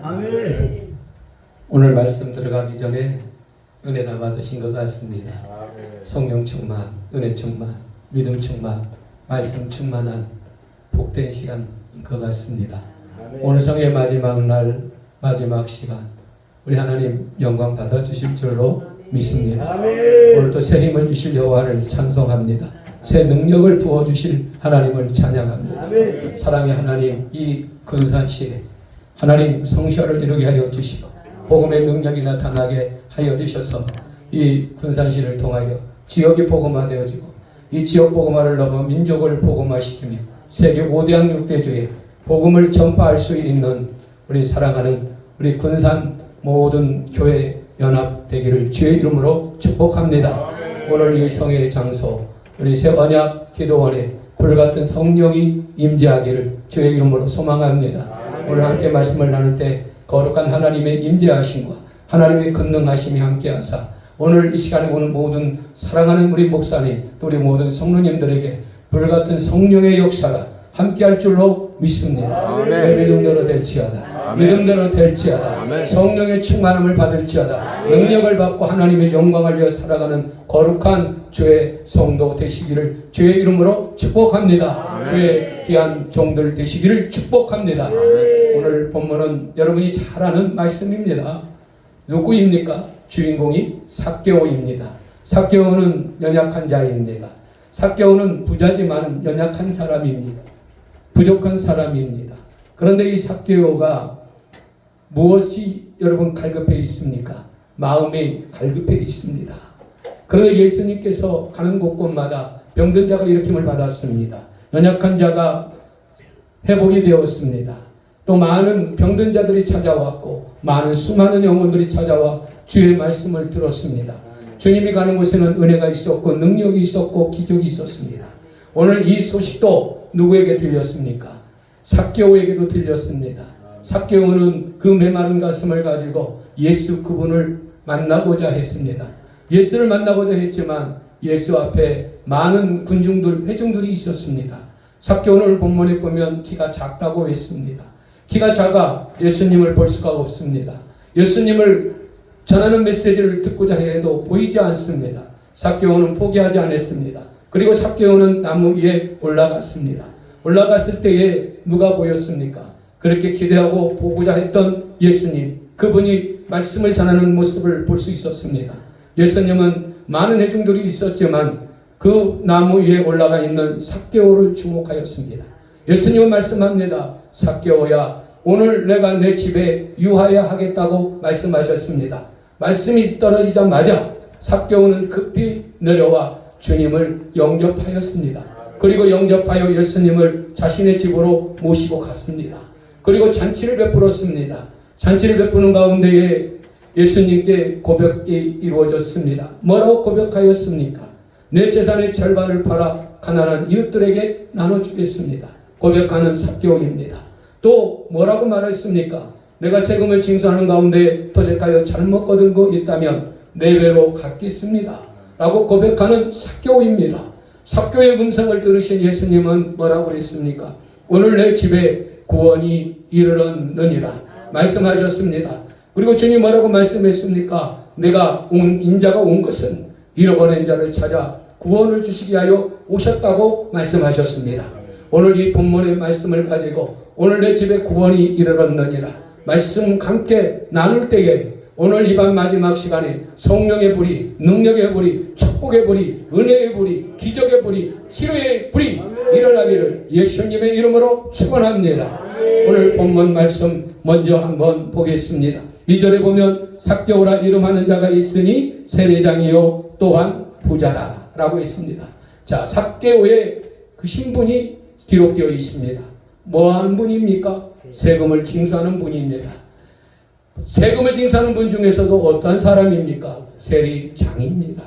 아멘. 오늘 말씀 들어가기 전에 은혜 다 받으신 것 같습니다. 아멘. 성령 충만, 은혜 충만, 믿음 충만, 말씀 충만한 복된 시간인 것 같습니다. 아멘. 오늘 성의 마지막 날, 마지막 시간, 우리 하나님 영광 받아주실 줄로 믿습니다. 아멘. 오늘도 새 힘을 주실 여호와를 찬송합니다. 새 능력을 부어주실 하나님을 찬양합니다. 아멘. 사랑의 하나님, 이 근산시에 하나님 성취를 이루게 하여 주시고 복음의 능력이 나타나게 하여 주셔서 이 군산시를 통하여 지역이 복음화되어지고 이 지역 복음화를 넘어 민족을 복음화시키며 세계 5대양 6대주에 복음을 전파할 수 있는 우리 사랑하는 우리 군산 모든 교회 연합되기를 주의 이름으로 축복합니다. 오늘 이 성의 장소 우리 새 언약 기도원에 불같은 성령이 임재하기를 주의 이름으로 소망합니다. 오늘 함께 말씀을 나눌 때 거룩한 하나님의 임재하심과 하나님의 권능하심이 함께하사 오늘 이 시간에 오는 모든 사랑하는 우리 목사님 또 우리 모든 성도님들에게 불같은 성령의 역사가 함께할 줄로 믿습니다. 내 믿음대로 될지어다. 믿음대로 될지어다. 성령의 충만함을 받을지어다. 능력을 받고 하나님의 영광을 위해 살아가는 거룩한 주의 성도 되시기를 주의 이름으로 축복합니다. 주의 귀한 종들 되시기를 축복합니다. 오늘 본문은 여러분이 잘 아는 말씀입니다. 누구입니까? 주인공이 삭개오입니다. 삭개오는 연약한 자입니다. 삭개오는 부자지만 연약한 사람입니다. 부족한 사람입니다. 그런데 이 삭개오가 무엇이 여러분 갈급해 있습니까? 마음이 갈급해 있습니다. 그런데 예수님께서 가는 곳곳마다 병든 자가 일으킴을 받았습니다. 연약한 자가 회복이 되었습니다. 또 많은 병든 자들이 찾아왔고 수많은 영혼들이 찾아와 주의 말씀을 들었습니다. 주님이 가는 곳에는 은혜가 있었고 능력이 있었고 기적이 있었습니다. 오늘 이 소식도 누구에게 들렸습니까? 삭개오에게도 들렸습니다. 삭개오는 그 메마른 가슴을 가지고 예수 그분을 만나고자 했습니다. 예수를 만나고자 했지만 예수 앞에 많은 군중들, 회중들이 있었습니다. 삭개오를 본문에 보면 키가 작다고 했습니다. 키가 작아 예수님을 볼 수가 없습니다. 예수님을 전하는 메시지를 듣고자 해도 보이지 않습니다. 삭개오는 포기하지 않았습니다. 그리고 삭개오는 나무 위에 올라갔습니다. 올라갔을 때에 누가 보였습니까? 그렇게 기대하고 보고자 했던 예수님, 그분이 말씀을 전하는 모습을 볼 수 있었습니다. 예수님은 많은 회중들이 있었지만 그 나무 위에 올라가 있는 삭개오를 주목하였습니다. 예수님은 말씀합니다. 삭개오야, 오늘 내가 내 집에 유하여야 하겠다고 말씀하셨습니다. 말씀이 떨어지자마자 삭개오는 급히 내려와 주님을 영접하였습니다. 그리고 영접하여 예수님을 자신의 집으로 모시고 갔습니다. 그리고 잔치를 베풀었습니다. 잔치를 베푸는 가운데에 예수님께 고백이 이루어졌습니다. 뭐라고 고백하였습니까? 내 재산의 절반을 팔아 가난한 이웃들에게 나눠주겠습니다. 고백하는 삭개오입니다. 또 뭐라고 말했습니까? 내가 세금을 징수하는 가운데 도색하여 잘못 거둔 거 있다면 네 배로 갚겠습니다. 라고 고백하는 삭개오입니다. 삭개오의 음성을 들으신 예수님은 뭐라고 그랬습니까? 오늘 내 집에 구원이 이르렀느니라 말씀하셨습니다. 그리고 주님 뭐라고 말씀했습니까? 내가 인자가 온 것은 잃어버린 자를 찾아 구원을 주시기 위하여 오셨다고 말씀하셨습니다. 오늘 이 본문의 말씀을 가지고 오늘 내 집에 구원이 이르렀느니라 말씀 함께 나눌 때에 오늘 이 밤 마지막 시간에 성령의 불이, 능력의 불이, 축복의 불이, 은혜의 불이, 기적의 불이, 치료의 불이 일어나기를 예수님의 이름으로 축원합니다. 오늘 본문 말씀 먼저 한번 보겠습니다. 2절에 보면 삭개오라 이름하는 자가 있으니 세례장이요 또한 부자라 라고 있습니다. 자, 삭개오의 그 신분이 기록되어 있습니다. 뭐하는 분입니까? 세금을 징수하는 분입니다. 세금을 징수하는 분 중에서도 어떠한 사람입니까? 세리장입니다.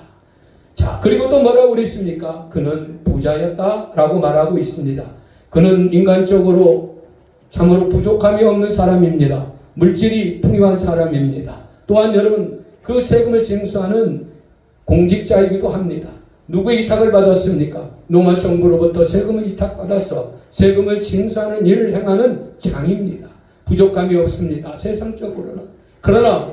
자, 그리고 또 뭐라고 그랬습니까? 그는 부자였다라고 말하고 있습니다. 그는 인간적으로 참으로 부족함이 없는 사람입니다. 물질이 풍요한 사람입니다. 또한 여러분, 그 세금을 징수하는 공직자이기도 합니다. 누구의 위탁을 받았습니까? 농화정부로부터 세금을 위탁받아서 세금을 징수하는 일을 행하는 장입니다. 부족함이 없습니다. 세상적으로는. 그러나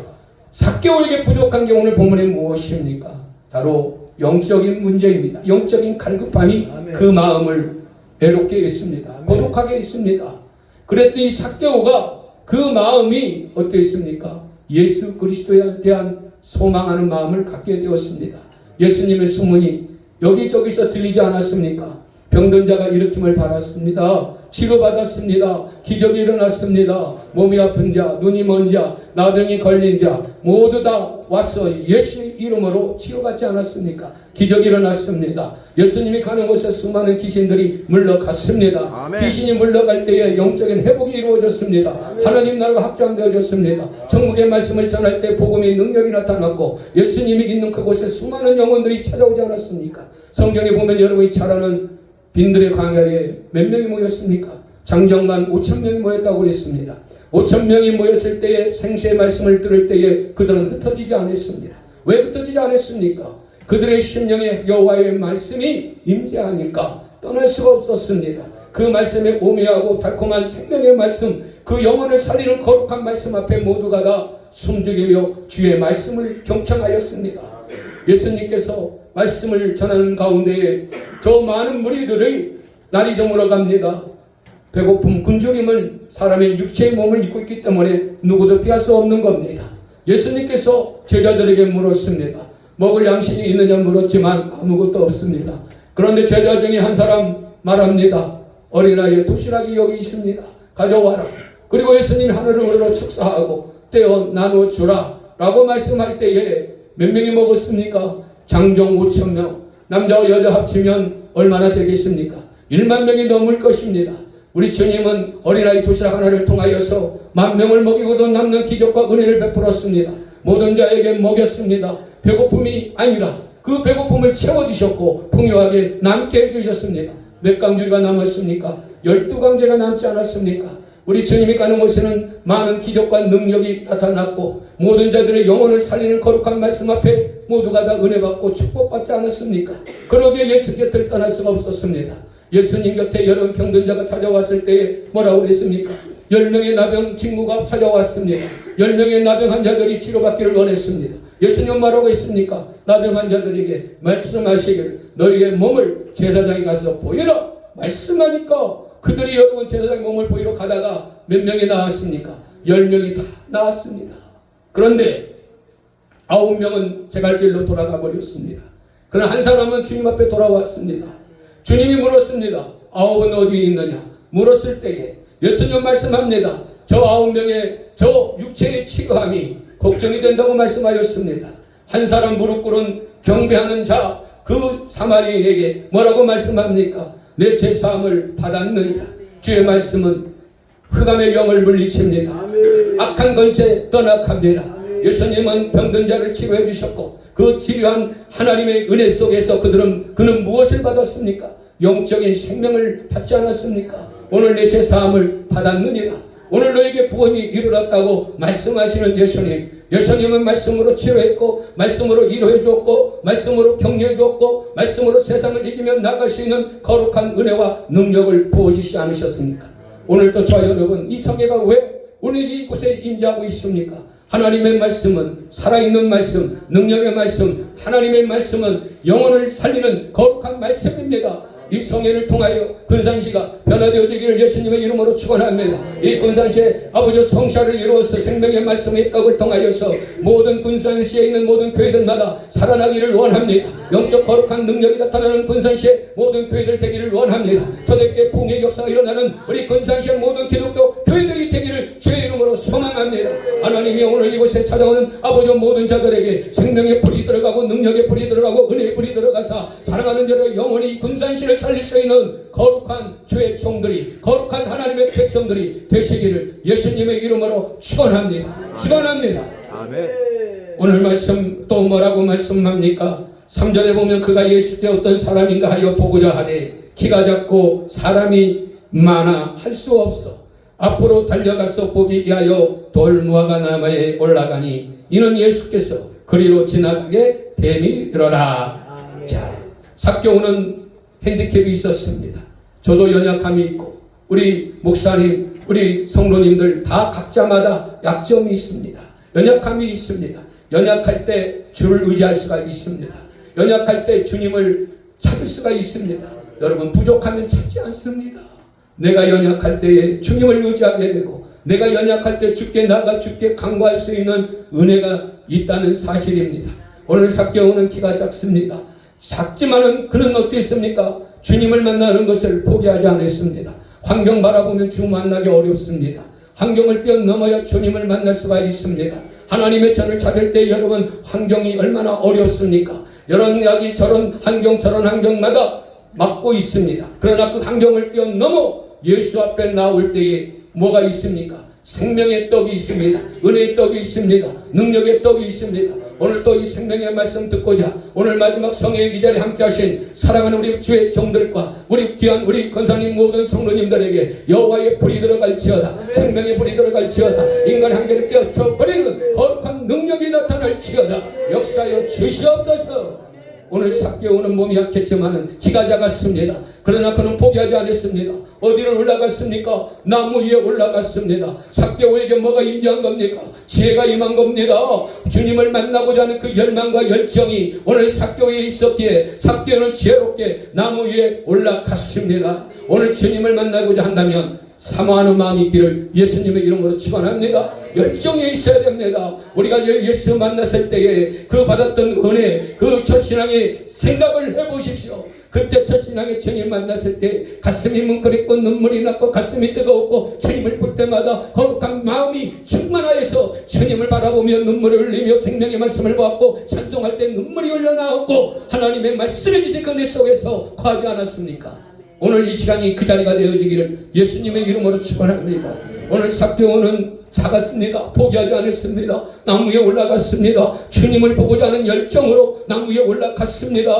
삭개오에게 부족한 게 오늘 본문에 무엇입니까? 바로 영적인 문제입니다. 영적인 갈급함이 그 마음을 애롭게 했습니다. 고독하게 했습니다. 그랬더니 삭개오가 그 마음이 어땠습니까? 예수 그리스도에 대한 소망하는 마음을 갖게 되었습니다. 예수님의 소문이 여기저기서 들리지 않았습니까? 병든 자가 일으킴을 받았습니다. 치료받았습니다. 기적이 일어났습니다. 몸이 아픈 자, 눈이 먼 자, 나병이 걸린 자 모두 다 와서 예수의 이름으로 치료받지 않았습니까? 기적이 일어났습니다. 예수님이 가는 곳에 수많은 귀신들이 물러갔습니다. 아멘. 귀신이 물러갈 때에 영적인 회복이 이루어졌습니다. 아멘. 하나님 나라가 확장되어졌습니다. 천국의 말씀을 전할 때 복음의 능력이 나타났고 예수님이 있는 그곳에 수많은 영혼들이 찾아오지 않았습니까? 성경에 보면 여러분이 잘 아는 빈들의 광야에 몇 명이 모였습니까? 장정만 5,000명이 모였다고 그랬습니다. 5,000명이 모였을 때에 생수의 말씀을 들을 때에 그들은 흩어지지 않았습니다. 왜 흩어지지 않았습니까? 그들의 심령에 여호와의 말씀이 임재하니까 떠날 수가 없었습니다. 그 말씀에 오묘하고 달콤한 생명의 말씀, 그 영혼을 살리는 거룩한 말씀 앞에 모두가 다 숨죽이며 주의 말씀을 경청하였습니다. 예수님께서 말씀을 전하는 가운데에 더 많은 무리들의 날이 저물어 갑니다. 배고픔, 굶주림은 사람의 육체의 몸을 입고 있기 때문에 누구도 피할 수 없는 겁니다. 예수님께서 제자들에게 물었습니다. 먹을 양식이 있느냐 물었지만 아무것도 없습니다. 그런데 제자 중에 한 사람 말합니다. 어린아이의 도시락이 여기 있습니다. 가져와라. 그리고 예수님이 하늘으로 축사하고 떼어 나눠주라 라고 말씀할 때에 몇 명이 먹었습니까? 장정 5,000명, 남자와 여자 합치면 얼마나 되겠습니까? 1만 명이 넘을 것입니다. 우리 주님은 어린아이 도시락 하나를 통하여서 10,000명을 먹이고도 남는 기적과 은혜를 베풀었습니다. 모든 자에게 먹였습니다. 배고픔이 아니라 그 배고픔을 채워주셨고 풍요하게 남게 해주셨습니다. 몇 강주리가 남았습니까? 12강제가 남지 않았습니까? 우리 주님이 가는 곳에는 많은 기적과 능력이 나타났고 모든 자들의 영혼을 살리는 거룩한 말씀 앞에 모두가 다 은혜 받고 축복받지 않았습니까? 그러기에 예수 곁을 떠날 수가 없었습니다. 예수님 곁에 여러 병든 자가 찾아왔을 때에 뭐라고 그랬습니까? 10명의 나병 친구가 찾아왔습니다. 10명의 나병 환자들이 치료받기를 원했습니다. 예수님 뭐라고 했습니까? 나병 환자들에게 말씀하시기를 너희의 몸을 제사장에 가서 보이라 말씀하니까 그들이 여러분 제사장 몸을 보이러 가다가 몇 명이 나왔습니까? 10명이 다 나왔습니다. 그런데 9명은 제갈길로 돌아가 버렸습니다. 그러나 한 사람은 주님 앞에 돌아왔습니다. 주님이 물었습니다. 9은 어디에 있느냐? 물었을 때에 예수님 말씀합니다. 저 9명의 저 육체의 치거함이 걱정이 된다고 말씀하였습니다. 한 사람 무릎 꿇은 경배하는 자 그 사마리인에게 뭐라고 말씀합니까? 내 죄사함을 받았느니라. 주의 말씀은 흑암의 영을 물리칩니다. 악한 권세 떠나갑니다. 예수님은 병든 자를 치료해 주셨고 그 치료한 하나님의 은혜 속에서 그는 무엇을 받았습니까? 영적인 생명을 받지 않았습니까? 오늘 내 죄사함을 받았느니라. 오늘 너에게 구원이 이르렀다고 말씀하시는 예수님은 말씀으로 치료했고 말씀으로 위로해 줬고 말씀으로 격려해 줬고 말씀으로 세상을 이기며 나갈 수 있는 거룩한 은혜와 능력을 부어주시지 않으셨습니까? 오늘도 저와 여러분 이 성회가 왜 오늘 이곳에 임재하고 있습니까? 하나님의 말씀은 살아있는 말씀, 능력의 말씀, 하나님의 말씀은 영혼을 살리는 거룩한 말씀입니다. 이 성회를 통하여 근산시가 변화되어지기를 예수님의 이름으로 축원합니다. 이 근산시에 아버지 성사를 이루어서 생명의 말씀의 떡을 통하여서 모든 근산시에 있는 모든 교회들마다 살아나기를 원합니다. 영적 거룩한 능력이 나타나는 근산시에 모든 교회들 되기를 원합니다. 초대교회 붕의 역사가 일어나는 우리 근산시의 모든 기독교 교회들이 되기를 주의 이름으로 소망합니다. 하나님이 오늘 이곳에 찾아오는 아버지 모든 자들에게 생명의 불이 들어가고 능력의 불이 들어가고 은혜의 불이 들어가서 사랑하는 자들의 영혼이 근산시를 살릴 수 있는 거룩한 주의 종들이 거룩한 하나님의 백성들이 되시기를 예수님의 이름으로 축원합니다. 축원합니다. 아멘. 오늘 말씀 또 뭐라고 말씀합니까? 3절에 보면 그가 예수께 어떤 사람인가 하여 보고자 하되 키가 작고 사람이 많아 할 수 없어 앞으로 달려가서 보기 위하여 돌무화과 나무에 올라가니 이는 예수께서 그리로 지나가게 되밀어라. 자, 삭개오는 핸디캡이 있었습니다. 저도 연약함이 있고 우리 목사님 우리 성도님들 다 각자마다 약점이 있습니다. 연약함이 있습니다. 연약할 때 주를 의지할 수가 있습니다. 연약할 때 주님을 찾을 수가 있습니다. 여러분, 부족하면 찾지 않습니다. 내가 연약할 때에 주님을 의지하게 되고, 내가 연약할 때 주께 나가 주께 간구할 수 있는 은혜가 있다는 사실입니다. 오늘 삭개오는 키가 작습니다. 작지만은 그는 어땠습니까? 주님을 만나는 것을 포기하지 않았습니다. 환경 바라보면 주 만나기 어렵습니다. 환경을 뛰어넘어야 주님을 만날 수가 있습니다. 하나님의 전을 찾을 때 여러분, 환경이 얼마나 어렵습니까? 이런 이야기 저런 환경마다 막고 있습니다. 그러나 그 환경을 뛰어넘어 예수 앞에 나올 때에 뭐가 있습니까? 생명의 떡이 있습니다. 은혜의 떡이 있습니다. 능력의 떡이 있습니다. 오늘 또 이 생명의 말씀 듣고자 오늘 마지막 성회의 이 자리에 함께 하신 사랑하는 우리 주의 종들과 우리 귀한 우리 권사님 모든 성도님들에게 여호와의 불이 들어갈지어다. 생명의 불이 들어갈지어다. 인간 한계를 깨어쳐버리는 거룩한 능력이 나타날지어다. 역사여 주시옵소서. 오늘 삭개오는 몸이 약했지만은 키가 작았습니다. 그러나 그는 포기하지 않았습니다. 어디를 올라갔습니까? 나무 위에 올라갔습니다. 삭개오에게 뭐가 임재한 겁니까? 지혜가 임한 겁니다. 주님을 만나고자 하는 그 열망과 열정이 오늘 삭개오에 있었기에 삭개오는 지혜롭게 나무 위에 올라갔습니다. 오늘 주님을 만나고자 한다면 사모하는 마음이 있기를 예수님의 이름으로 축원합니다. 열정이 있어야 됩니다. 우리가 예수 만났을 때에 그 받았던 은혜, 그 첫신앙의 생각을 해보십시오. 그때 첫신앙의 주님 만났을 때 가슴이 뭉클했고 눈물이 났고 가슴이 뜨거웠고 주님을 볼 때마다 거룩한 마음이 충만하여서 주님을 바라보며 눈물을 흘리며 생명의 말씀을 보았고 찬송할 때 눈물이 흘러나왔고 하나님의 말씀해 주신 그 은혜 속에서 거하지 않았습니까? 오늘 이 시간이 그 자리가 되어지기를 예수님의 이름으로 축원합니다. 오늘 삭개오는 작았습니다. 포기하지 않았습니다. 나무 위에 올라갔습니다. 주님을 보고자 하는 열정으로 나무 위에 올라갔습니다.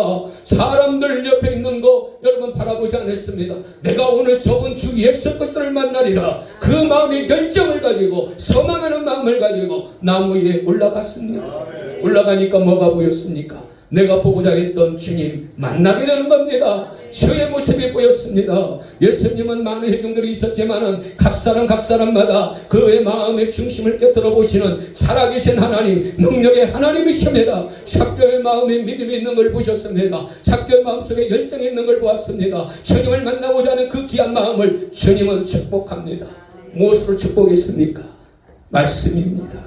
사람들 옆에 있는 거 여러분 바라보지 않았습니다. 내가 오늘 저분 주 예수 그리스도를 만나리라. 그 마음의 열정을 가지고 소망하는 마음을 가지고 나무 위에 올라갔습니다. 올라가니까 뭐가 보였습니까? 내가 보고자 했던 주님 만나게 되는 겁니다. 주의 모습이 보였습니다. 예수님은 많은 회중들이 있었지만은 각 사람마다 그의 마음의 중심을 꿰뚫어 보시는 살아계신 하나님, 능력의 하나님이십니다. 삭개오의 마음에 믿음이 있는 걸 보셨습니다. 삭개오의 마음속에 열정이 있는 걸 보았습니다. 주님을 만나고자 하는 그 귀한 마음을 주님은 축복합니다. 무엇으로 축복했습니까? 말씀입니다.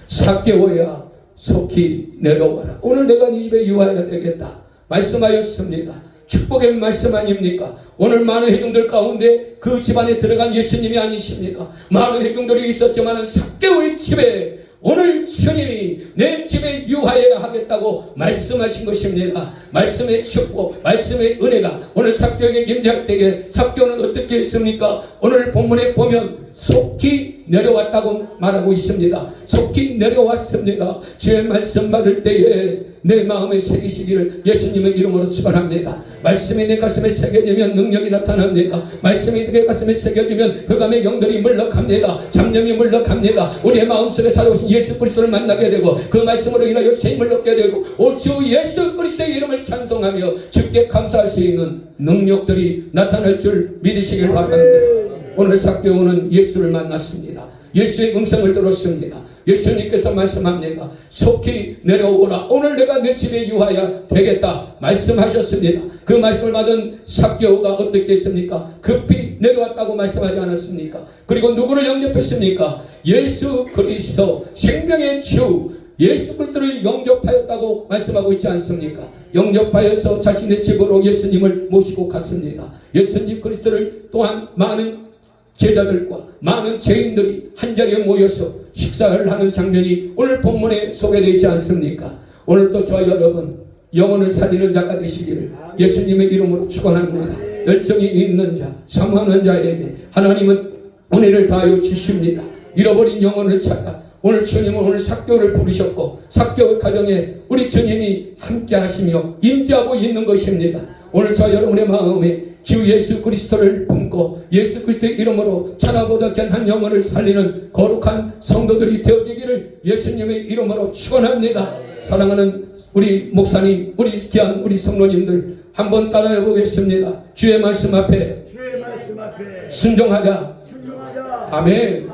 삭개오야 속히 내려와라. 오늘 내가 네 집에 유하여야 되겠다 말씀하였습니다. 축복의 말씀 아닙니까? 오늘 많은 회중들 가운데 그 집안에 들어간 예수님이 아니십니다. 많은 회중들이 있었지만 삭개오의 집에 오늘 주님이 내 집에 유하여야 하겠다고 말씀하신 것입니다. 말씀의 축복, 말씀의 은혜가 오늘 삭개오에게 임재할 때에 삭개오는 어떻게 했습니까? 오늘 본문에 보면 속히 내려왔다고 말하고 있습니다. 속히 내려왔습니다. 주의 말씀 받을 때에 내 마음에 새기시기를 예수님의 이름으로 축원합니다. 말씀이 내 가슴에 새겨지면 능력이 나타납니다. 말씀이 내 가슴에 새겨지면 흑암의 영들이 물러갑니다. 잡념이 물러갑니다. 우리의 마음속에 살아오신 예수 그리스도를 만나게 되고 그 말씀으로 인하여 세임을 얻게 되고 오 주 예수 그리스도의 이름을 찬송하며 주께 감사할 수 있는 능력들이 나타날 줄 믿으시길 바랍니다. 오늘 삭개오는 예수를 만났습니다. 예수의 음성을 들었습니다. 예수님께서 말씀합니다. 속히 내려오라. 오늘 내가 내 집에 유하여 되겠다 말씀하셨습니다. 그 말씀을 받은 삭개오가 어떻게 했습니까? 급히 내려왔다고 말씀하지 않았습니까? 그리고 누구를 영접했습니까? 예수 그리스도 생명의 주 예수 그리스도를 영접하였다고 말씀하고 있지 않습니까? 영접하여서 자신의 집으로 예수님을 모시고 갔습니다. 예수님 그리스도를 또한 많은 제자들과 많은 죄인들이 한자리에 모여서 식사를 하는 장면이 오늘 본문에 소개되어 있지 않습니까? 오늘 또 저와 여러분 영혼을 살리는 자가 되시기를 예수님의 이름으로 축원합니다. 열정이 있는 자, 사모하는 자에게 하나님은 은혜를 다하여 주십니다. 잃어버린 영혼을 찾아 오늘 주님은 오늘 삭개오를 부르셨고 삭개오 가정에 우리 주님이 함께 하시며 임재하고 있는 것입니다. 오늘 저 여러분의 마음에 주 예수 그리스도를 품고 예수 그리스도의 이름으로 천하보다 귀한 영혼을 살리는 거룩한 성도들이 되어지기를 예수님의 이름으로 축원합니다. 사랑하는 우리 목사님, 우리 귀한 우리 성도님들 한번 따라해 보겠습니다. 주의 말씀 앞에 순종하자. 아멘.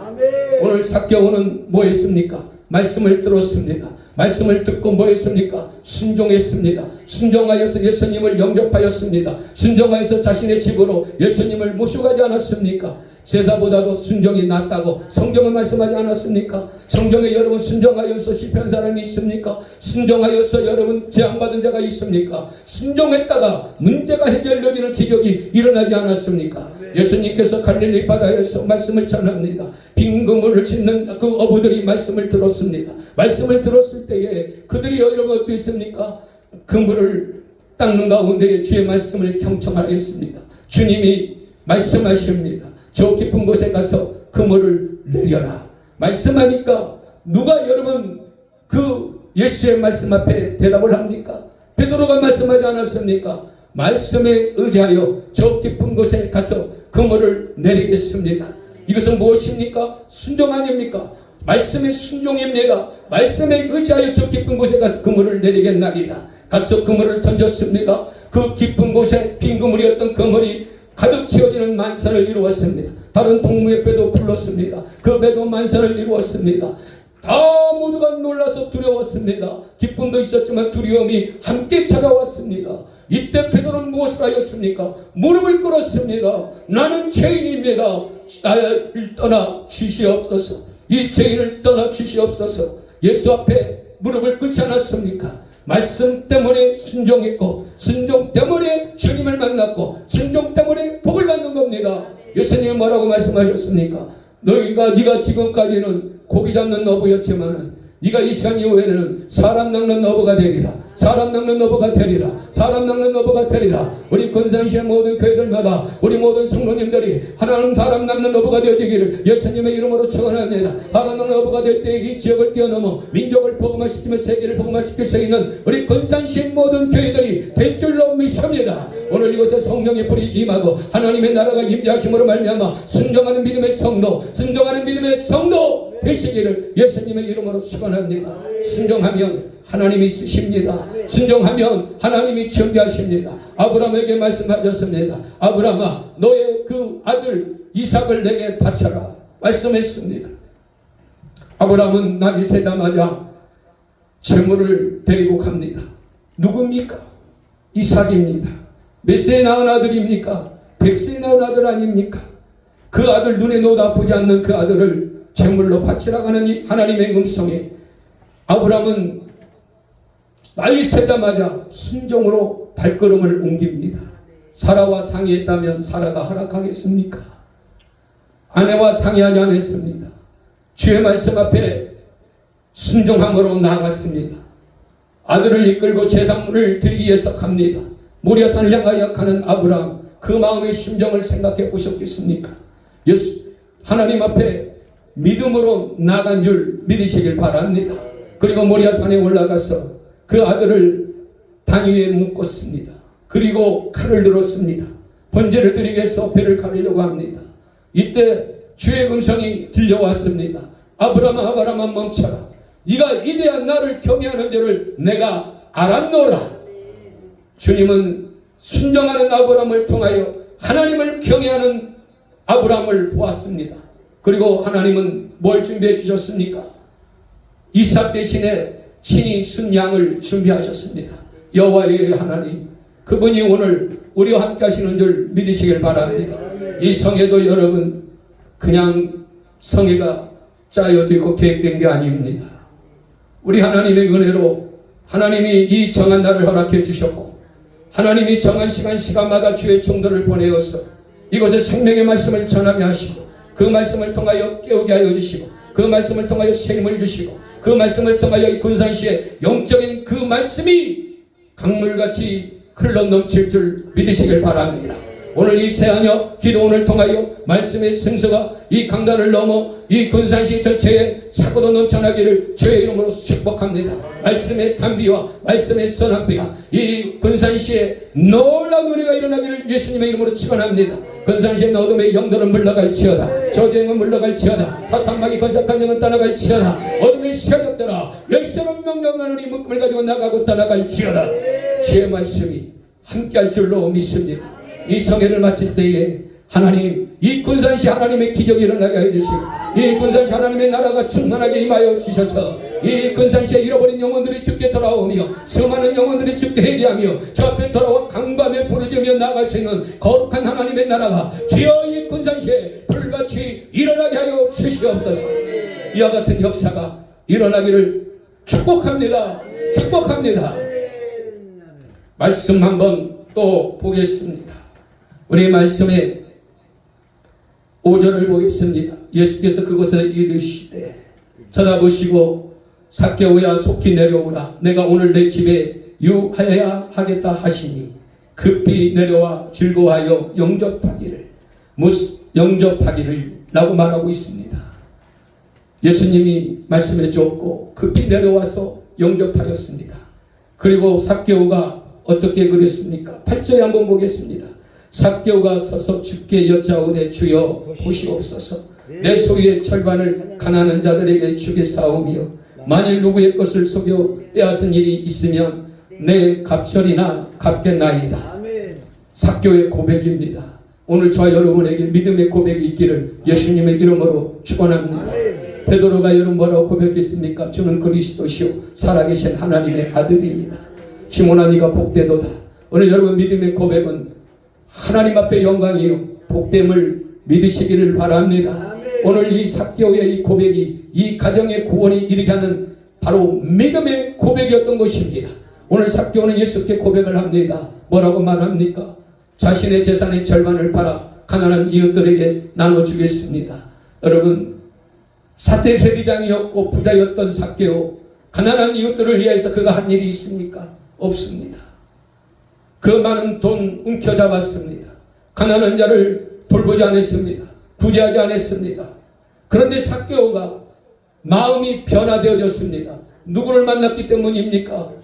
오늘 사개오는 뭐 했습니까? 말씀을 들었습니다. 말씀을 듣고 뭐 했습니까? 순종했습니다. 순종하여서 예수님을 영접하였습니다. 순종하여서 자신의 집으로 예수님을 모셔가지 않았습니까? 제사보다도 순종이 낫다고 성경은 말씀하지 않았습니까? 성경에 여러분 순종하여서 실패한 사람이 있습니까? 순종하여서 여러분 재앙받은 자가 있습니까? 순종했다가 문제가 해결되는 기적이 일어나지 않았습니까? 예수님께서 갈릴리 바다에서 말씀을 전합니다. 빈 그물을 짓는 그 어부들이 말씀을 들었습니다. 말씀을 들었을 때에 그들이 여러분 어땠습니까? 그물을 닦는 가운데 주의 말씀을 경청하였습니다. 주님이 말씀하십니다. 저 깊은 곳에 가서 그물을 내려라. 말씀하니까 누가 여러분 그 예수의 말씀 앞에 대답을 합니까? 베드로가 말씀하지 않았습니까? 말씀에 의지하여 저 깊은 곳에 가서 그물을 내리겠습니다. 이것은 무엇입니까? 순종 아닙니까? 말씀의 순종입니다. 말씀에 의지하여 저 깊은 곳에 가서 그물을 내리겠나이다. 가서 그물을 던졌습니다. 그 깊은 곳에 빈 그물이었던 그물이 가득 채워지는 만사를 이루었습니다. 다른 동무의 배도 불렀습니다. 그 배도 만사를 이루었습니다. 다 모두가 놀라서 두려웠습니다. 기쁨도 있었지만 두려움이 함께 찾아왔습니다. 이때 베드로는 무엇을 하였습니까? 무릎을 꿇었습니다. 나는 죄인입니다. 나를 떠나 주시옵소서. 이 죄인을 떠나 주시옵소서. 예수 앞에 무릎을 꿇지 않았습니까? 말씀 때문에 순종했고 순종 때문에 주님을 만났고 순종 때문에 복을 받는 겁니다. 예수님이 뭐라고 말씀하셨습니까? 네가 지금까지는 고기 잡는 어부였지만은 네가 이 시간 이후에는 사람 낚는 어부가 되리라. 사람 낚는 어부가 되리라. 사람 낚는 어부가 되리라. 우리 근산시의 모든 교회들마다 우리 모든 성도님들이 하나님 사람 낚는 어부가 되어지기를 예수님의 이름으로 축원합니다. 사람 낚는 어부가 될 때 이 지역을 뛰어넘어 민족을 복음화시키며 세계를 복음화시킬 수 있는 우리 근산시의 모든 교회들이 될 줄로 믿습니다. 오늘 이곳에 성령의 불이 임하고 하나님의 나라가 임재하심으로 말미암아 순종하는 믿음의 성도, 순종하는 믿음의 성도 되시기를 예수님의 이름으로 축원합니다. 순종하면 하나님이 쓰십니다. 순종하면 하나님이 준비하십니다. 아브라함에게 말씀하셨습니다. 아브라함아, 너의 그 아들 이삭을 내게 바쳐라 말씀했습니다. 아브라함은 날이 새자마자 재물을 데리고 갑니다. 누굽니까? 이삭입니다. 몇 세에 낳은 아들입니까? 100세에 낳은 아들 아닙니까? 그 아들 눈에 놓아도 아프지 않는 그 아들을 제물로 바치라고 하는 하나님의 음성에 아브라함은 날이 새자마자 순종으로 발걸음을 옮깁니다. 사라와 상의했다면 사라가 허락하겠습니까? 아내와 상의하지 않았습니다. 주의 말씀 앞에 순종함으로 나아갔습니다. 아들을 이끌고 제사물을 드리기 위해서 갑니다. 모리아산을 향하여 가는 아브라함, 그 마음의 심정을 생각해 보셨겠습니까? 하나님 앞에 믿음으로 나간 줄 믿으시길 바랍니다. 그리고 모리아산에 올라가서 그 아들을 단 위에 묶었습니다. 그리고 칼을 들었습니다. 번제를 드리기 위해서 배를 가리려고 합니다. 이때 주의 음성이 들려왔습니다. 아브라함아 멈춰라. 네가 이제야 나를 경외하는 줄을 내가 알았노라. 주님은 순종하는 아브라함을 통하여 하나님을 경외하는 아브라함을 보았습니다. 그리고 하나님은 뭘 준비해 주셨습니까? 이삭 대신에 친히 순양을 준비하셨습니다. 여호와의 하나님, 그분이 오늘 우리와 함께 하시는 줄 믿으시길 바랍니다. 이 성회도 여러분 그냥 성회가 짜여지고 계획된 게 아닙니다. 우리 하나님의 은혜로 하나님이 이 정한 날을 허락해 주셨고 하나님이 정한 시간마다 주의 종들을 보내어서 이곳에 생명의 말씀을 전하게 하시고 그 말씀을 통하여 깨우게 하여 주시고 그 말씀을 통하여 샘을 주시고 그 말씀을 통하여 이 군산시의 영적인 그 말씀이 강물같이 흘러넘칠 줄 믿으시길 바랍니다. 오늘 이 새하녁 기도원을 통하여 말씀의 생수가 이 강단을 넘어 이 군산시 전체에 차고로 넘쳐나기를 주의 이름으로 축복합니다. 말씀의 단비와 말씀의 선한비가 이 군산시에 놀라운 은혜가 일어나기를 예수님의 이름으로 축원합니다. 군산시의 어둠의 영들은 물러갈지어다. 저주행은 물러갈지어다. 사탄마귀 건삭한 영은 떠나갈지어다. 어둠의 시작업들아 열쇠로 명령하는 이 묶음을 가지고 나가고 떠나갈지어다. 주의 말씀이 함께할 줄로 믿습니다. 이 성회를 마칠 때에 하나님, 이 군산시 하나님의 기적이 일어나게 해주시고, 이 군산시 하나님의 나라가 충만하게 임하여 주셔서 이 군산시에 잃어버린 영혼들이 주께 돌아오며 수많은 영혼들이 주께 회개하며 주 앞에 돌아와 강밤에 부르짖으며 나아갈 수 있는 거룩한 하나님의 나라가 주여 이 군산시에 불같이 일어나게 하여 주시옵소서. 이와 같은 역사가 일어나기를 축복합니다. 축복합니다. 말씀 한번 또 보겠습니다. 우리 말씀에 5절을 보겠습니다. 예수께서 그곳에 이르시되 쳐다보시고 삭개오야 속히 내려오라. 내가 오늘 내 집에 유하여야 하겠다 하시니 급히 내려와 즐거워하여 영접하기를 라고 말하고 있습니다. 예수님이 말씀해 주었고 급히 내려와서 영접하였습니다. 그리고 삭개오가 어떻게 그랬습니까? 8절에 한번 보겠습니다. 삭개오가 서서 주께 여짜오되 주여 보시옵소서. 내 소유의 절반을 가난한 자들에게 주겠사오며 만일 누구의 것을 속여 빼앗은 일이 있으면 내 갑절이나 갚겠나이다. 삭개오의 고백입니다. 오늘 저와 여러분에게 믿음의 고백이 있기를 예수님의 이름으로 축원합니다. 베드로가 여러분 뭐라고 고백했습니까? 주는 그리스도시요 살아계신 하나님의 아들입니다. 시몬아 네가 복되도다. 오늘 여러분 믿음의 고백은 하나님 앞에 영광이요 복됨을 믿으시기를 바랍니다. 오늘 이 삭개오의 이 고백이 이 가정의 구원이 이르게 하는 바로 믿음의 고백이었던 것입니다. 오늘 삭개오는 예수께 고백을 합니다. 뭐라고 말합니까? 자신의 재산의 절반을 팔아 가난한 이웃들에게 나눠주겠습니다. 여러분 사제 세리장이었고 부자였던 삭개오, 가난한 이웃들을 위해서 그가 한 일이 있습니까? 없습니다. 그 많은 돈 움켜잡았습니다. 가난한 자를 돌보지 않았습니다. 구제하지 않았습니다. 그런데 삭개오가 마음이 변화되어졌습니다. 누구를 만났기 때문입니까?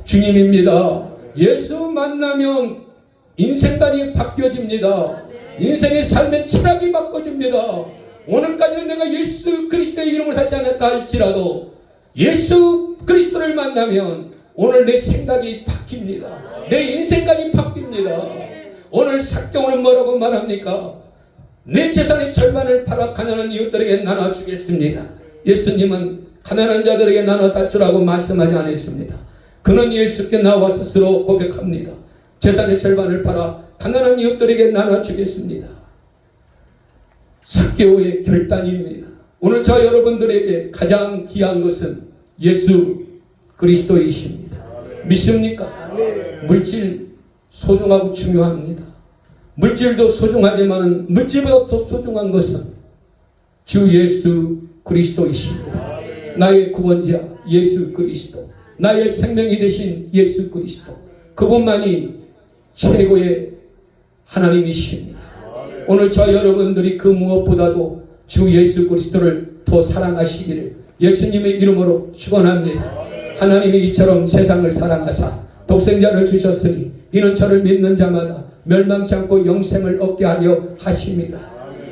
주님입니다. 예수 만나면 인생관이 바뀌어집니다. 인생의 삶의 철학이 바꿔집니다. 오늘까지 내가 예수 그리스도의 이름을 살지 않았다 할지라도 예수 그리스도를 만나면 오늘 내 생각이 바뀝니다. 내 인생관이 바뀝니다. 오늘 삭개오는 뭐라고 말합니까? 내 재산의 절반을 팔아 가난한 이웃들에게 나눠주겠습니다. 예수님은 가난한 자들에게 나눠다 주라고 말씀하지 않았습니다. 그는 예수께 나와 스스로 고백합니다. 재산의 절반을 팔아 가난한 이웃들에게 나눠주겠습니다. 삭개오의 결단입니다. 오늘 저 여러분들에게 가장 귀한 것은 예수 그리스도이십니다. 믿습니까? 물질 소중하고 중요합니다. 물질도 소중하지만 물질보다 더 소중한 것은 주 예수 그리스도이십니다. 나의 구원자 예수 그리스도, 나의 생명이 되신 예수 그리스도, 그분만이 최고의 하나님이십니다. 오늘 저 여러분들이 그 무엇보다도 주 예수 그리스도를 더 사랑하시기를 예수님의 이름으로 축원합니다. 하나님이 이처럼 세상을 사랑하사 독생자를 주셨으니 이는 저를 믿는 자마다 멸망치 않고 영생을 얻게 하려 하십니다.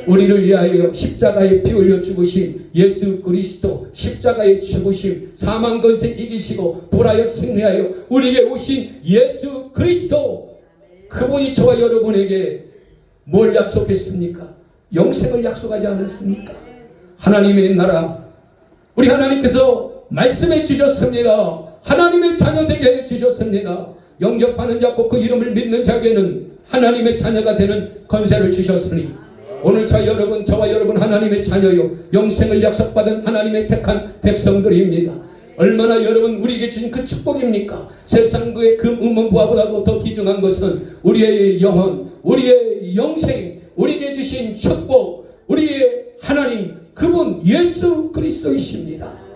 우리를 위하여 십자가에 피 흘려 죽으신 예수 그리스도, 십자가의 죽으심, 사망 권세 이기시고 불하여 승리하여 우리에게 오신 예수 그리스도, 그분이 저와 여러분에게 뭘 약속했습니까? 영생을 약속하지 않았습니까? 하나님의 나라, 우리 하나님께서 말씀해 주셨습니다. 하나님의 자녀 되게 해 주셨습니다. 영접하는 자고 그 이름을 믿는 자에게는 하나님의 자녀가 되는 권세를 주셨으니 오늘 저와 여러분 하나님의 자녀요 영생을 약속받은 하나님의 택한 백성들입니다. 얼마나 여러분 우리에게 주신 그 축복입니까? 세상 그 음문부하보다도 더 귀중한 것은 우리의 영혼, 우리의 영생, 우리에게 주신 축복, 우리의 하나님, 그분 예수 그리스도이십니다.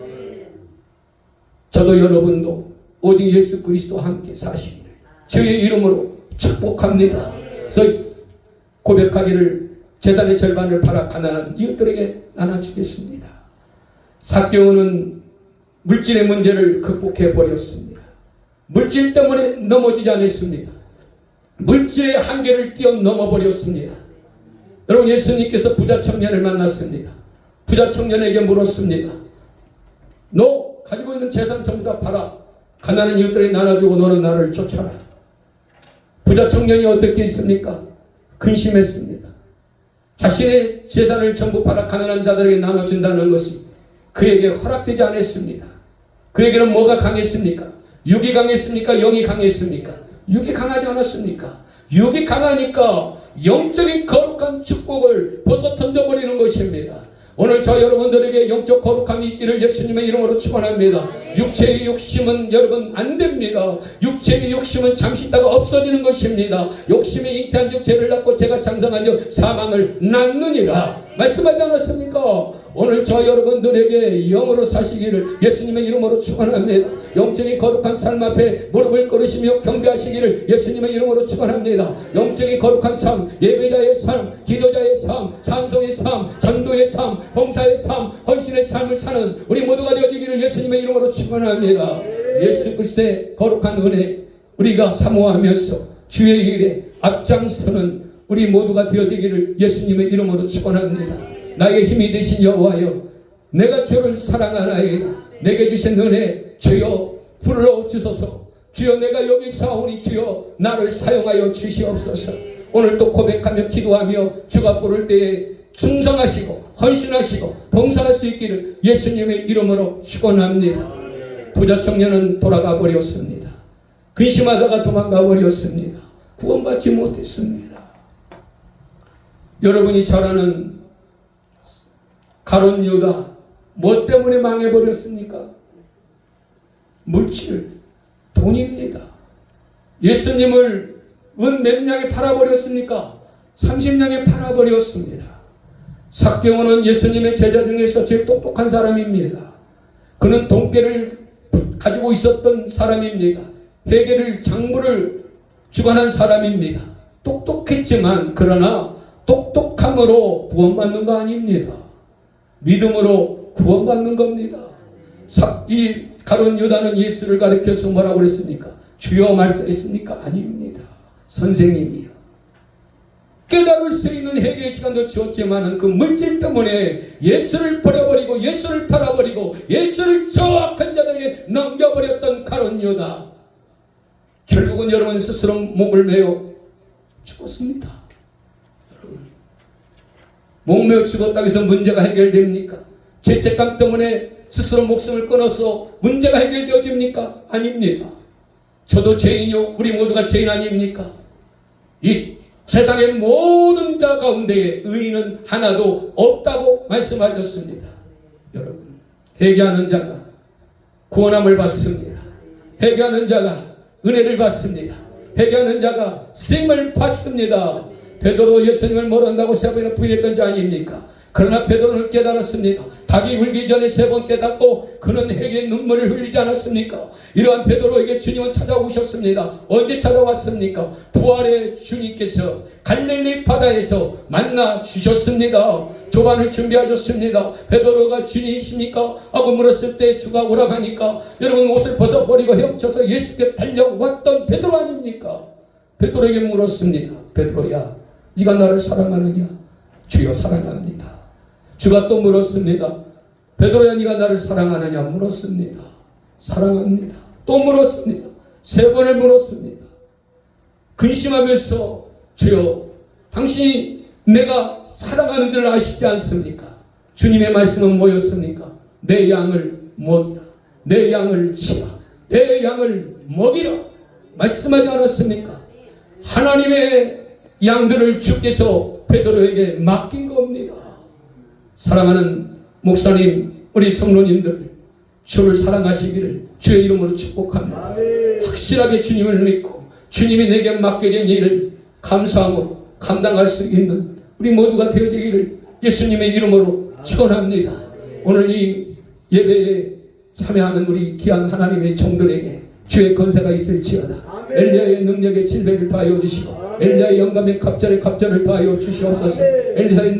저도 여러분도 오직 예수 그리스도와 함께 사시기를 주의 이름으로 축복합니다. 그래서 고백하기를 재산의 절반을 팔아 가난한 이웃들에게 나눠주겠습니다. 삭개오는 물질의 문제를 극복해 버렸습니다. 물질 때문에 넘어지지 않았습니다. 물질의 한계를 뛰어넘어 버렸습니다. 여러분, 예수님께서 부자 청년을 만났습니다. 부자 청년에게 물었습니다. 너 가지고 있는 재산 전부 다 팔아 가난한 이웃들에게 나눠주고 너는 나를 쫓아라. 부자 청년이 어떻게 했습니까? 근심했습니다. 자신의 재산을 전부 팔아 가난한 자들에게 나눠준다는 것이 그에게 허락되지 않았습니다. 그에게는 뭐가 강했습니까? 육이 강했습니까? 영이 강했습니까? 육이 강하지 않았습니까? 육이 강하니까 영적인 거룩한 축복을 벗어 던져버리는 것입니다. 오늘 저 여러분들에게 영적 거룩함이 있기를 예수님의 이름으로 축원합니다. 육체의 욕심은 여러분 안 됩니다. 육체의 욕심은 잠시 있다가 없어지는 것입니다. 욕심에 잉태한 즉 죄를 낳고 죄가 장성한 즉 사망을 낳느니라 말씀하지 않았습니까? 오늘 저 여러분들에게 영으로 사시기를 예수님의 이름으로 축원합니다. 영적인 거룩한 삶 앞에 무릎을 꿇으시며 경배하시기를 예수님의 이름으로 축원합니다. 영적인 거룩한 삶, 예배자의 삶, 기도자의 삶, 찬송의 삶, 전도의 삶, 봉사의 삶, 헌신의 삶을 사는 우리 모두가 되어지기를 예수님의 이름으로 축원합니다. 예수 그리스도의 거룩한 은혜 우리가 사모하면서 주의 일에 앞장서는 우리 모두가 되어지기를 예수님의 이름으로 축원합니다. 나에게 힘이 되신 여호와여, 내가 주를 사랑하나이다. 내게 주신 은혜 주여 불러주소서. 주여 내가 여기 있사오니 주여 나를 사용하여 주시옵소서. 오늘 또 고백하며 기도하며 주가 부를 때에 충성하시고 헌신하시고 봉사할 수 있기를 예수님의 이름으로 축원합니다. 부자 청년은 돌아가 버렸습니다. 근심하다가 도망가 버렸습니다. 구원받지 못했습니다. 여러분이 잘 아는 가룟 유다 뭐 때문에 망해버렸습니까? 물질, 돈입니다. 예수님을 은 몇 냥에 팔아버렸습니까? 30냥에 팔아버렸습니다. 삭개오는 예수님의 제자 중에서 제일 똑똑한 사람입니다. 그는 돈깨를 가지고 있었던 사람입니다. 회계를 장부를 주관한 사람입니다. 똑똑했지만 그러나 똑똑함으로 구원받는 거 아닙니다. 믿음으로 구원받는 겁니다. 이 가룟 유다는 예수를 가리켜서 뭐라고 그랬습니까? 주여 말씀했습니까? 아닙니다. 선생님이요. 깨달을 수 있는 회개의 시간도 주었지만은 그 물질 때문에 예수를 버려버리고 예수를 팔아버리고 예수를 저악한 자들에게 넘겨버렸던 가룟 유다. 결국은 여러분 스스로 목을 메어 죽었습니다. 여러분 목매어 죽었다고 해서 문제가 해결됩니까? 죄책감 때문에 스스로 목숨을 끊어서 문제가 해결되어집니까? 아닙니다. 저도 죄인이요 우리 모두가 죄인 아닙니까? 이 세상의 모든 자 가운데에 의인은 하나도 없다고 말씀하셨습니다. 여러분 회개하는 자가 구원함을 받습니다. 회개하는 자가 은혜를 받습니다. 회개하는 자가 쓰임을 받습니다. 베드로 예수님을 모른다고 세 번이나 부인했던 자 아닙니까? 그러나 베드로는 깨달았습니다. 닭이 울기 전에 세 번 깨닫고 그는 회개의 눈물을 흘리지 않았습니까? 이러한 베드로에게 주님은 찾아오셨습니다. 언제 찾아왔습니까? 부활의 주님께서 갈릴리 바다에서 만나 주셨습니다. 조반을 준비하셨습니다. 베드로가 주님이십니까? 하고 물었을 때 주가 오라고 하니까 여러분 옷을 벗어버리고 헤엄쳐서 예수께 달려왔던 베드로 아닙니까? 베드로에게 물었습니다. 베드로야, 네가 나를 사랑하느냐? 주여 사랑합니다. 주가 또 물었습니다. 베드로야, 네가 나를 사랑하느냐? 물었습니다. 사랑합니다. 또 물었습니다. 세 번을 물었습니다. 근심하면서 주여, 당신이 내가 사랑하는 줄 아시지 않습니까? 주님의 말씀은 뭐였습니까? 내 양을 먹이라. 내 양을 치라. 내 양을 먹이라. 말씀하지 않았습니까? 하나님의 양들을 주께서 베드로에게 맡긴 겁니다. 사랑하는 목사님, 우리 성도님들, 주를 사랑하시기를 주의 이름으로 축복합니다. 확실하게 주님을 믿고 주님이 내게 맡겨진 일을 감사함으로 감당할 수 있는 우리 모두가 되어지기를 예수님의 이름으로 축원합니다. 오늘 이 예배에 참여하는 우리 귀한 하나님의 종들에게 주의 권세가 있을지어다. 엘리야의 능력에 진배를 더하여 주시고 엘리야의 영감의 갑절을 더하여 주시옵소서. 엘리야의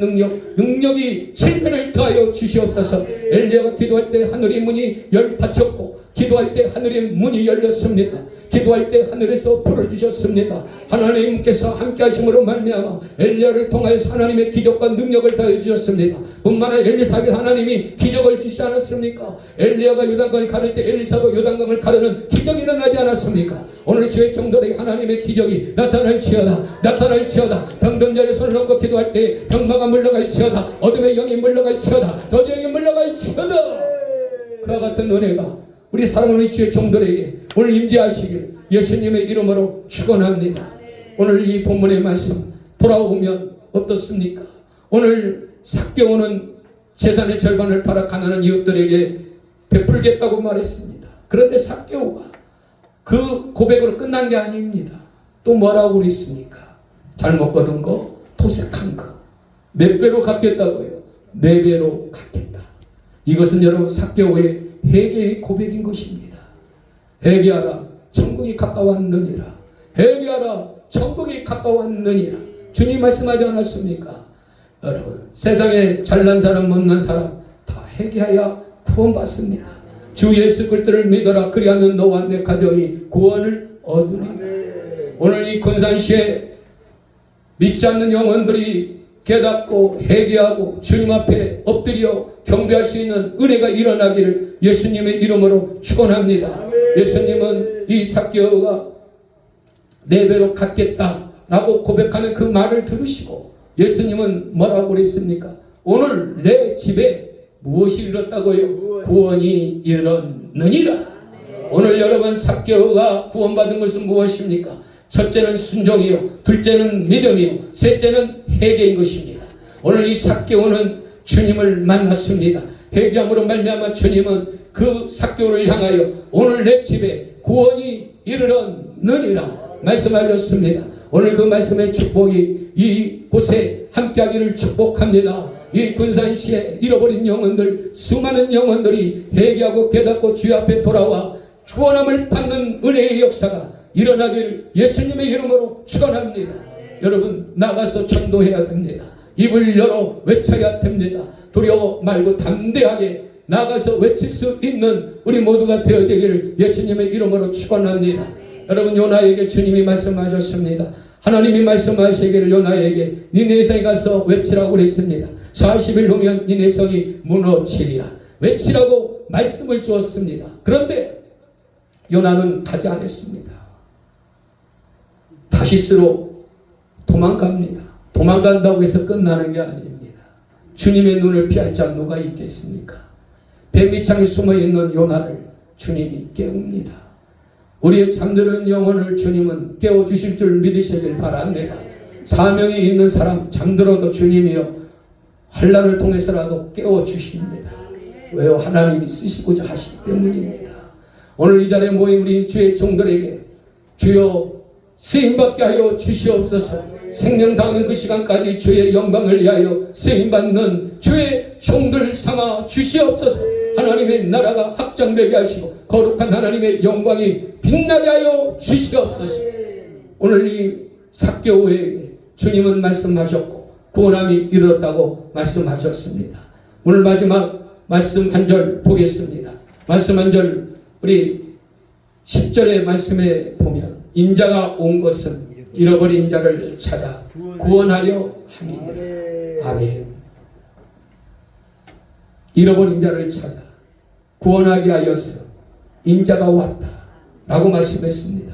능력이 진배를 더하여 주시옵소서. 엘리야가 기도할 때 하늘의 문이 닫혔고 기도할 때 하늘의 문이 열렸습니다. 기도할 때 하늘에서 불을 주셨습니다. 하나님께서 함께 하심으로 말미암아 엘리야를 통하여서 하나님의 기적과 능력을 더해 주셨습니다. 뿐만 아니라 엘리사에게 하나님이 기적을 주시지 않았습니까? 엘리야가 요단강을 가를 때 엘리사가 요단강을 가르는 기적이 일어나지 않았습니까? 오늘 주의 종들에게 하나님의 기적이 나타날지어다. 나타날지어다. 나타날지어다. 병든 자의 손을 얹고 기도할 때 병마가 물러갈지어다. 어둠의 영이 물러갈지어다. 저주의 영이 물러갈지어다. 그와 같은 은혜가 우리 사랑하는 주의 종들에게 오늘 임재하시길 예수님의 이름으로 축원합니다. 오늘 이 본문의 말씀 돌아오면 어떻습니까? 오늘 삭개오는 재산의 절반을 팔아 가난한 이웃들에게 베풀겠다고 말했습니다. 그런데 삭개오가 그 고백으로 끝난 게 아닙니다. 또 뭐라고 그랬습니까? 잘못 거둔 거, 토색한 거 몇 배로 갚겠다고요? 4배로 갚겠다. 이것은 여러분 삭개오의 회개의 고백인 것입니다. 회개하라, 천국이 가까웠느니라. 회개하라, 천국이 가까웠느니라. 주님 말씀하지 않았습니까? 여러분 세상에 잘난 사람 못난 사람 다 회개하여 구원받습니다. 주 예수 그리스도를 믿어라. 그리하면 너와 내 가정이 구원을 얻으리라. 오늘 이 군산시에 믿지 않는 영혼들이 깨닫고 회개하고 주님 앞에 엎드려 경배할 수 있는 은혜가 일어나기를 예수님의 이름으로 축원합니다. 예수님은 이 삭개오가 4배로 갚겠다라고 고백하는 그 말을 들으시고 예수님은 뭐라고 그랬습니까? 오늘 내 집에 무엇이 이르렀다고요? 구원이 이르렀느니라. 오늘 여러분 삭개오가 구원받은 것은 무엇입니까? 첫째는 순종이요, 둘째는 믿음이요, 셋째는 회개인 것입니다. 오늘 이 삭개오는 주님을 만났습니다. 회개함으로 말미암아 주님은 그 삭개오를 향하여 오늘 내 집에 구원이 이르렀느니라 말씀하셨습니다. 오늘 그 말씀의 축복이 이곳에 함께하기를 축복합니다. 이 군산시에 잃어버린 영혼들, 수많은 영혼들이 회개하고 깨닫고 주 앞에 돌아와 구원함을 받는 은혜의 역사가 일어나기를 예수님의 이름으로 축원합니다. 여러분 나가서 전도해야 됩니다. 입을 열어 외쳐야 됩니다. 두려워 말고 담대하게 나가서 외칠 수 있는 우리 모두가 되어야 되기를 예수님의 이름으로 축원합니다. 여러분 요나에게 주님이 말씀하셨습니다. 하나님이 말씀하시기를 요나에게 니네 성에 가서 외치라고 그랬습니다. 40일 후면 니네 성이 무너지리라. 외치라고 말씀을 주었습니다. 그런데 요나는 가지 않았습니다. 다시스로 도망갑니다. 도망간다고 해서 끝나는 게 아닙니다. 주님의 눈을 피할 자 누가 있겠습니까? 뱀밑창에 숨어있는 요나를 주님이 깨웁니다. 우리의 잠드는 영혼을 주님은 깨워주실 줄 믿으시길 바랍니다. 사명이 있는 사람 잠들어도 주님이여 환난을 통해서라도 깨워주십니다. 왜요? 하나님이 쓰시고자 하시기 때문입니다. 오늘 이 자리에 모인 우리 주의 종들에게 주여 쓰임받게 하여 주시옵소서. 생명 다하는 그 시간까지 주의 영광을 위하여 쓰임받는 주의 종들 삼아 주시옵소서. 하나님의 나라가 확장되게 하시고 거룩한 하나님의 영광이 빛나게 하여 주시옵소서. 오늘 이 삭개오에게 주님은 말씀하셨고 구원함이 이르렀다고 말씀하셨습니다. 오늘 마지막 말씀 한 절 보겠습니다. 말씀 한 절 우리 10절의 말씀에 보면 인자가 온 것은 잃어버린 자를 찾아 구원하려 함이니라. 아멘. 잃어버린 자를 찾아 구원하게 하여서 인자가 왔다 라고 말씀했습니다.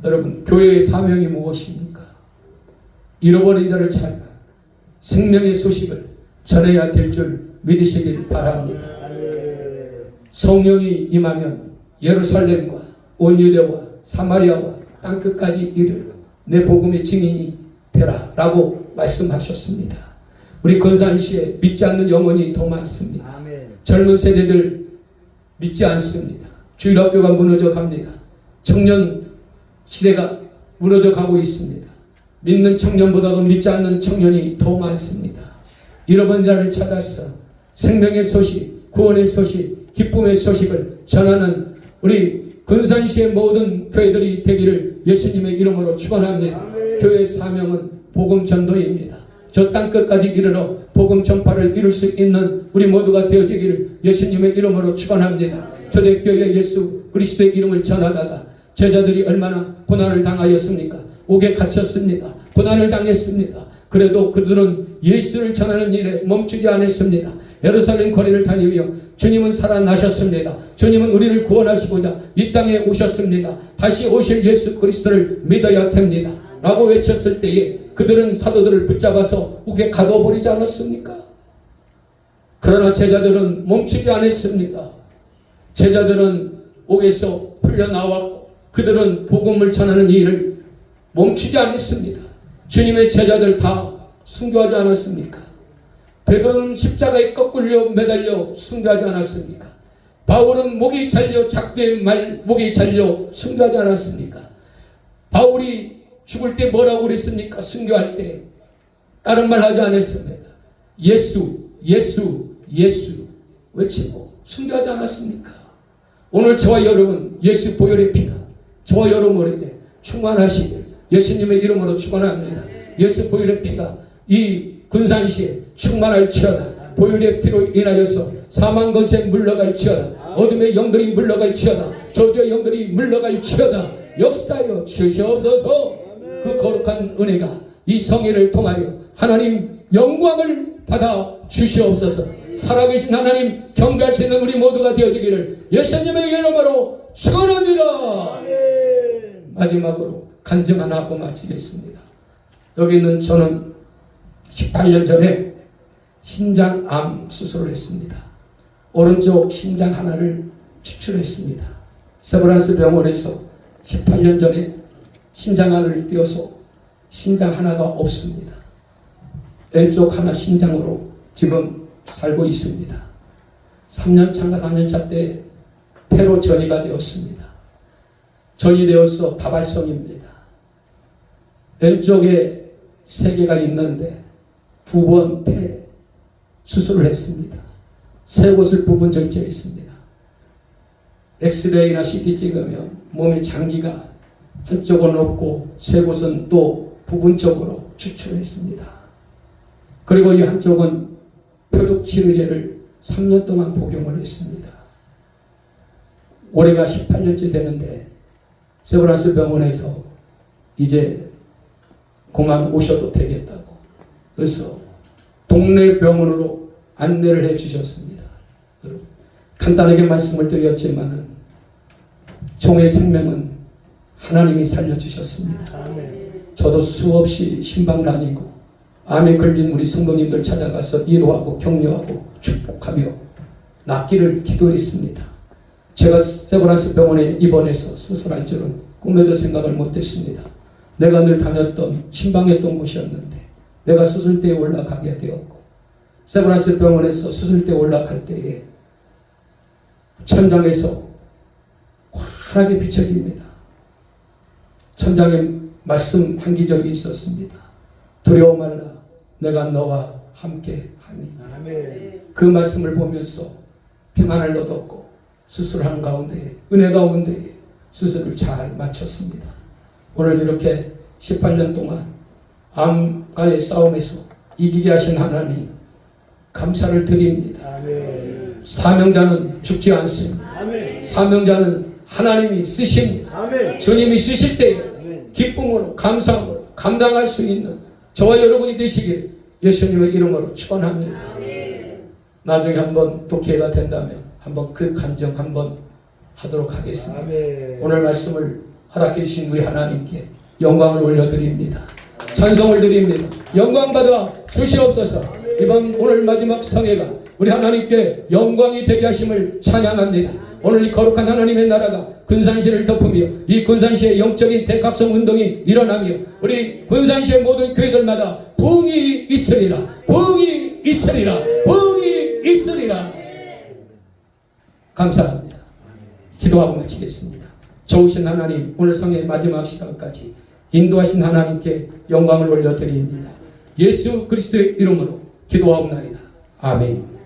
여러분 교회의 사명이 무엇입니까? 잃어버린 자를 찾아 생명의 소식을 전해야 될 줄 믿으시길 바랍니다. 성령이 임하면 예루살렘과 온 유대와 사마리아와 땅끝까지 이를 내 복음의 증인이 되라 라고 말씀하셨습니다. 우리 건산시에 믿지 않는 영혼이 더 많습니다. 아멘. 젊은 세대들 믿지 않습니다. 주일학교가 무너져 갑니다. 청년 시대가 무너져 가고 있습니다. 믿는 청년보다도 믿지 않는 청년이 더 많습니다. 잃어버린 자를 찾아서 생명의 소식, 구원의 소식, 기쁨의 소식을 전하는 우리 건산시의 모든 교회들이 되기를 예수님의 이름으로 축원합니다. 교회의 사명은 복음 전도입니다. 저 땅끝까지 이르러 복음 전파를 이룰 수 있는 우리 모두가 되어지기를 예수님의 이름으로 축원합니다. 초대교회 예수 그리스도의 이름을 전하다가 제자들이 얼마나 고난을 당하였습니까? 옥에 갇혔습니다. 고난을 당했습니다. 그래도 그들은 예수를 전하는 일에 멈추지 않았습니다. 예루살렘 거리를 다니며 주님은 살아나셨습니다. 주님은 우리를 구원하시고자 이 땅에 오셨습니다. 다시 오실 예수 그리스도를 믿어야 됩니다. 라고 외쳤을 때에 그들은 사도들을 붙잡아서 옥에 가둬버리지 않았습니까? 그러나 제자들은 멈추지 않았습니다. 제자들은 옥에서 풀려나왔고 그들은 복음을 전하는 일을 멈추지 않았습니다. 주님의 제자들 다 순교하지 않았습니까? 베드로는 십자가에 거꾸로 매달려 순교하지 않았습니까? 바울은 목이 잘려 작두에 목이 잘려 순교하지 않았습니까? 바울이 죽을 때 뭐라고 그랬습니까? 순교할 때 다른 말 하지 않았습니다. 예수, 예수, 예수 외치고 순교하지 않았습니까? 오늘 저와 여러분 예수 보혈의 피가 저와 여러분에게 충만하시길 예수님의 이름으로 축원합니다. 예수 보혈의 피가 이 군산시에 충만할지어다. 보혈의 피로 인하여서 사망 권세 물러갈지어다. 어둠의 영들이 물러갈지어다. 저주의 영들이 물러갈지어다. 역사여 주시옵소서. 그 거룩한 은혜가 이 성회를 통하여 하나님 영광을 받아 주시옵소서. 살아계신 하나님 경배할 수 있는 우리 모두가 되어지기를 예수님의 이름으로 축원합니다. 마지막으로 간증 하나 하고 마치겠습니다. 여기 있는 저는 18년 전에 신장암 수술을 했습니다. 오른쪽 신장 하나를 추출했습니다. 세브란스 병원에서 18년 전에 신장 하나를 띄어서 신장 하나가 없습니다. 왼쪽 하나 신장으로 지금 살고 있습니다. 3년차인가 4년차 때 폐로 전이가 되었습니다. 전이 되어서 다발성입니다. 왼쪽에 3개가 있는데 2번 폐 수술을 했습니다. 3곳을 부분 절제했습니다. 엑스레이나 CT 찍으면 몸에 장기가 한쪽은 없고 3곳은 또 부분적으로 추출했습니다. 그리고 이 한쪽은 표적치료제를 3년 동안 복용을 했습니다. 올해가 18년째 되는데 세브란스 병원에서 이제 그만 오셔도 되겠다고 그래서 동네 병원으로 안내를 해 주셨습니다. 여러분 간단하게 말씀을 드렸지만은 종의 생명은 하나님이 살려주셨습니다. 저도 수없이 신방란이고 암에 걸린 우리 성도님들 찾아가서 위로하고 격려하고 축복하며 낫기를 기도했습니다. 제가 세브란스 병원에 입원해서 수술할 줄은 꿈에도 생각을 못했습니다. 내가 늘 다녔던 신방했던 곳이었는데 내가 수술대에 올라가게 되었고 세브란스 병원에서 수술대에 올라갈 때에 천장에서 환하게 비춰집니다. 천장에 말씀 한 기절이 있었습니다. 두려워 말라 내가 너와 함께 하니. 그 말씀을 보면서 평안을 얻었고 수술하는 가운데 은혜 가운데 수술을 잘 마쳤습니다. 오늘 이렇게 18년 동안 암과의 싸움에서 이기게 하신 하나님 감사를 드립니다. 사명자는 죽지 않습니다. 사명자는 하나님이 쓰십니다. 주님이 쓰실 때 기쁨으로 감사함으로 감당할 수 있는 저와 여러분이 되시길 예수님의 이름으로 축원합니다. 나중에 한번 또 기회가 된다면 한번 그 간증 한번 하도록 하겠습니다. 오늘 말씀을 허락해 주신 우리 하나님께 영광을 올려드립니다. 찬송을 드립니다. 영광 받아 주시옵소서. 이번 오늘 마지막 성회가 우리 하나님께 영광이 되게 하심을 찬양합니다. 오늘 이 거룩한 하나님의 나라가 군산시를 덮으며 이 군산시의 영적인 대각성 운동이 일어나며 우리 군산시의 모든 교회들마다 부흥이 있으리라. 부흥이 있으리라. 부흥이 있으리라. 감사합니다. 기도하고 마치겠습니다. 좋으신 하나님 오늘 성의 마지막 시간까지 인도하신 하나님께 영광을 올려드립니다. 예수 그리스도의 이름으로 기도하옵나이다. 아멘.